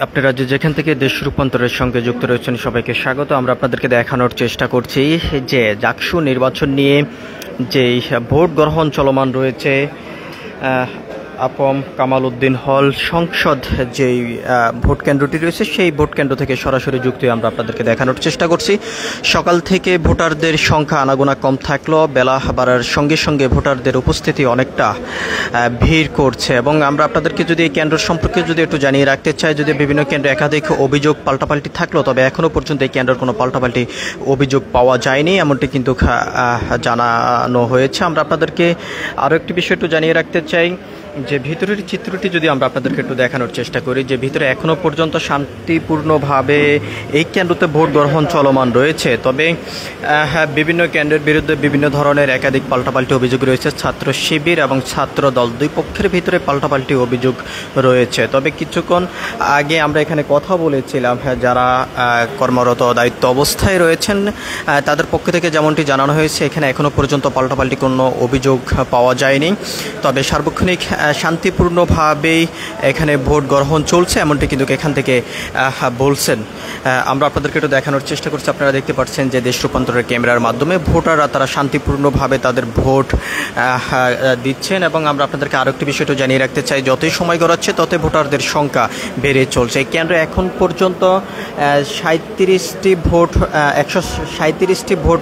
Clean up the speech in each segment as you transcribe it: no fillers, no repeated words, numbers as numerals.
আপনারা যেখান থেকে দেশ রূপান্তরের সঙ্গে যুক্ত রয়েছেন সবাইকে স্বাগত। আমরা আপনাদেরকে দেখানোর চেষ্টা করছি যে জাকসু নির্বাচন নিয়ে যে ভোট গ্রহণ চলমান রয়েছে আপম কামাল উদ্দিন হল সংসদ যেই ভোট কেন্দ্রটি রয়েছে সেই ভোট কেন্দ্র থেকে সরাসরি যুক্ত আমরা আপনাদেরকে দেখানোর চেষ্টা করছি। সকাল থেকে ভোটারদের সংখ্যা আনাগোনা কম থাকলেও বেলা বাড়ার সঙ্গে সঙ্গে ভোটারদের উপস্থিতি অনেকটা ভিড় করছে এবং আমরা আপনাদেরকে যদি এই কেন্দ্র সম্পর্কে যদি একটু জানিয়ে রাখতে চাই, যদি বিভিন্ন কেন্দ্রে একাধিক অভিযোগ পাল্টাপাল্টি থাকলো, তবে এখনও পর্যন্ত এই কেন্দ্রের কোনো পাল্টাপাল্টি অভিযোগ পাওয়া যায়নি, এমনটি কিন্তু জানানো হয়েছে। আমরা আপনাদেরকে আরও একটি বিষয় একটু জানিয়ে রাখতে চাই যে ভিতরের চিত্রটি যদি আমরা আপনাদেরকে একটু দেখানোর চেষ্টা করি, যে ভিতরে এখনও পর্যন্ত শান্তিপূর্ণভাবে এই কেন্দ্রতে ভোট গ্রহণ চলমান রয়েছে। তবে বিভিন্ন কেন্দ্রের বিরুদ্ধে বিভিন্ন ধরনের একাধিক পাল্টাপাল্টি অভিযোগ রয়েছে। ছাত্র শিবির এবং ছাত্র দল দুই পক্ষের ভিতরে পাল্টাপাল্টি অভিযোগ রয়েছে। তবে কিছুক্ষণ আগে আমরা এখানে কথা বলেছিলাম যারা কর্মরত দায়িত্ব অবস্থায় রয়েছেন তাদের পক্ষ থেকে যেমনটি জানানো হয়েছে, এখানে এখনও পর্যন্ত পাল্টাপাল্টি কোনো অভিযোগ পাওয়া যায়নি। তবে সার্বক্ষণিক শান্তিপূর্ণভাবেই এখানে ভোট গ্রহণ চলছে, এমনটি কিন্তু এখান থেকে বলছেন। আমরা আপনাদেরকে একটু দেখানোর চেষ্টা করছি। আপনারা দেখতে পাচ্ছেন যে দেশ রূপান্তরের ক্যামেরার মাধ্যমে ভোটাররা তারা শান্তিপূর্ণভাবে তাদের ভোট দিচ্ছেন। এবং আমরা আপনাদেরকে আরও একটি বিষয়টা জানিয়ে রাখতে চাই, যতই সময় গড়াচ্ছে ততই ভোটারদের সংখ্যা বেড়ে চলছে। এই কেন্দ্রে এখন পর্যন্ত 137টি ভোট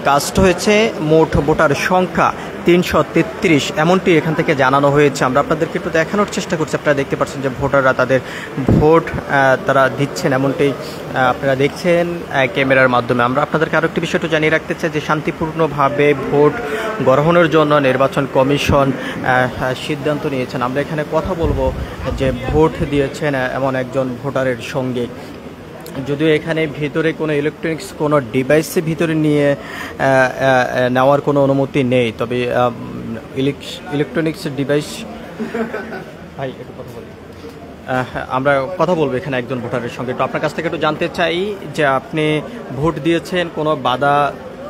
কাস্ট হয়েছে। মোট ভোটার সংখ্যা 333, এমনটি এখান থেকে জানানো হয়েছে। আমরা আপনাদেরকে একটু দেখানোর চেষ্টা করছি। আপনারা দেখতে পাচ্ছেন যে ভোটাররা তাদের ভোট তারা দিচ্ছেন, এমনটি আপনারা দেখছেন ক্যামেরার মাধ্যমে। আমরা আপনাদেরকে আরও একটি বিষয় একটু জানিয়ে রাখতে চাই যে শান্তিপূর্ণভাবে ভোট গ্রহণের জন্য নির্বাচন কমিশন সিদ্ধান্ত নিয়েছেন। আমরা এখানে কথা বলবো যে ভোট দিয়েছেন এমন একজন ভোটারের সঙ্গে। যদিও এখানে ভিতরে কোনো ইলেকট্রনিক্স কোনো ডিভাইস ভিতরে নিয়ে নেওয়ার কোনো অনুমতি নেই, তবে ইলেকট্রনিক্স ডিভাইস একটু কথা বলি। আমরা কথা বলবো এখানে একজন ভোটারের সঙ্গে। তো আপনার কাছ থেকে একটু জানতে চাই যে আপনি ভোট দিয়েছেন, কোনো বাধা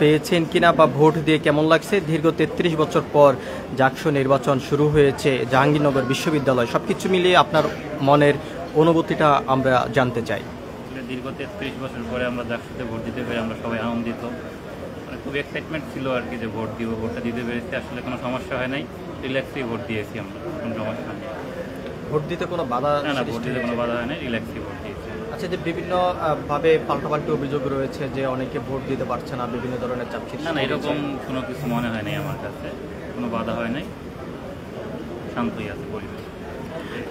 পেয়েছেন কিনা বা ভোট দিয়ে কেমন লাগছে? দীর্ঘ 33 বছর পর জাকসু নির্বাচন শুরু হয়েছে, জাহাঙ্গীরনগর বিশ্ববিদ্যালয়, সব কিছু মিলিয়ে আপনার মনের অনুভূতিটা আমরা জানতে চাই। দীর্ঘ 33 বছর পরে আমরা জাকসুতে ভোট দিতে পেরে আমরা সবাই আনন্দিত। খুব এক্সাইটমেন্ট ছিল আর কি, যে ভোটটা দিতে পেরেছি। আসলে কোনো সমস্যা হয় নাই, রিল্যাক্সেই ভোট দিয়েছি আমরা, কোনো সমস্যা নেই। ভোট দিতে কোনো বাধা ভোট দিতে কোনো বাধা হয় নাই, রিল্যাক্সেই ভোট দিয়েছি। আচ্ছা, যে বিভিন্ন ভাবে পাল্টাপাল্টি অভিযোগ রয়েছে যে অনেকে ভোট দিতে পারছে না, বিভিন্ন ধরনের চাপ সৃষ্টি। না, এরকম কোনো কিছু মনে হয় নাই আমার কাছে, কোনো বাধা হয় নাই, শান্তই আছে পরিবেশ।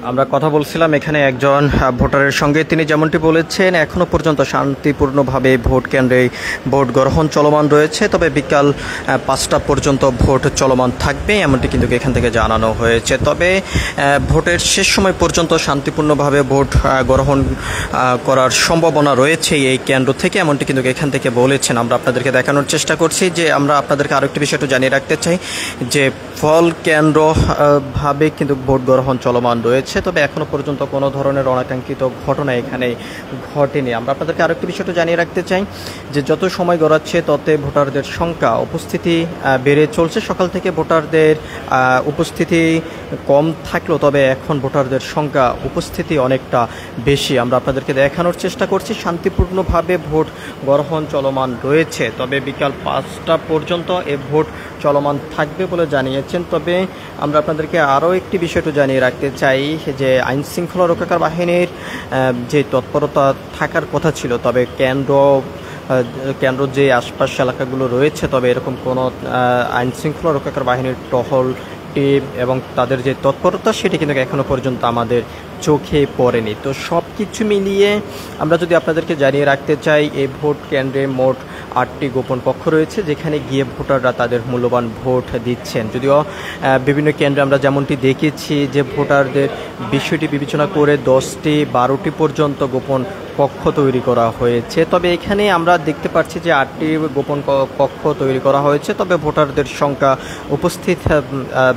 আমরা কথা বলছিলাম এখানে একজন ভোটারের সঙ্গে, তিনি যেমনটি বলেছেন এখনও পর্যন্ত শান্তিপূর্ণভাবে ভোট কেন্দ্রে ভোট গ্রহণ চলমান রয়েছে, তবে বিকাল 5টা পর্যন্ত ভোট চলমান থাকবে, এমনটি কিন্তু এখান থেকে জানানো হয়েছে। তবে ভোটের শেষ সময় পর্যন্ত শান্তিপূর্ণভাবে ভোট গ্রহণ করার সম্ভাবনা রয়েছে এই কেন্দ্র থেকে, এমনটি কিন্তু এখান থেকে বলেছেন। আমরা আপনাদেরকে দেখানোর চেষ্টা করছি যে আমরা আপনাদেরকে আরেকটি বিষয় একটু জানিয়ে রাখতে চাই যে ফল কেন্দ্র ভাবে কিন্তু ভোট গ্রহণ চলমান রয়েছে, তবে এখনো পর্যন্ত কোনো ধরনের অনাকাঙ্ক্ষিত ঘটনা এখানে ঘটেনি। আমরা আপনাদেরকে আরেকটি বিষয়টা জানিয়ে রাখতে চাই যে যত সময় গড়াচ্ছে তত ভোটারদের সংখ্যা উপস্থিতি বেড়ে চলছে। সকাল থেকে ভোটারদের উপস্থিতি কম থাকলেও তবে এখন ভোটারদের সংখ্যা উপস্থিতি অনেকটা বেশি। আমরা আপনাদেরকে দেখানোর চেষ্টা করছি শান্তিপূর্ণভাবে ভোট গ্রহণ চলমান রয়েছে, তবে বিকাল 5টা পর্যন্ত এ ভোট চলমান থাকবে বলে জানিয়েছেন। তবে আমরা আপনাদেরকে আরও একটি বিষয় একটু জানিয়ে রাখতে চাই যে আইন শৃঙ্খলা রক্ষাকারী বাহিনীর যে তৎপরতা থাকার কথা ছিল, তবে কেন্দ্র যে আশপাশ এলাকাগুলো রয়েছে, তবে এরকম কোনো আইন শৃঙ্খলা রক্ষাকারী বাহিনীর টহল টিম এবং তাদের যে তৎপরতা সেটি কিন্তু এখনও পর্যন্ত আমাদের চোখে পড়েনি। তো সব কিছু মিলিয়ে আমরা যদি আপনাদেরকে জানিয়ে রাখতে চাই, এই ভোট কেন্দ্রে মোট 8টি গোপন কক্ষ রয়েছে, যেখানে গিয়ে ভোটাররা তাদের মূল্যবান ভোট দিচ্ছেন। যদিও বিভিন্ন কেন্দ্রে আমরা যেমনটি দেখেছি যে ভোটারদের বিষয়টি বিবেচনা করে 10টি 12টি পর্যন্ত গোপন কক্ষ তৈরি করা হয়েছে, তবে এখানে আমরা দেখতে পাচ্ছি যে 8টি গোপন কক্ষ তৈরি করা হয়েছে, তবে ভোটারদের সংখ্যা উপস্থিত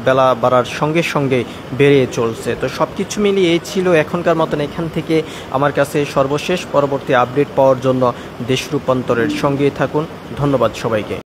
বেলা বাড়ার সঙ্গে সঙ্গে বেড়ে চলছে। তো সব কিছু মিলিয়ে এই ছিল এখনকার মতন। এখান থেকে আমার কাছে সর্বশেষ পরবর্তী আপডেট পাওয়ার জন্য দেশ রূপান্তরের সঙ্গেই থাকুন। ধন্যবাদ সবাইকে।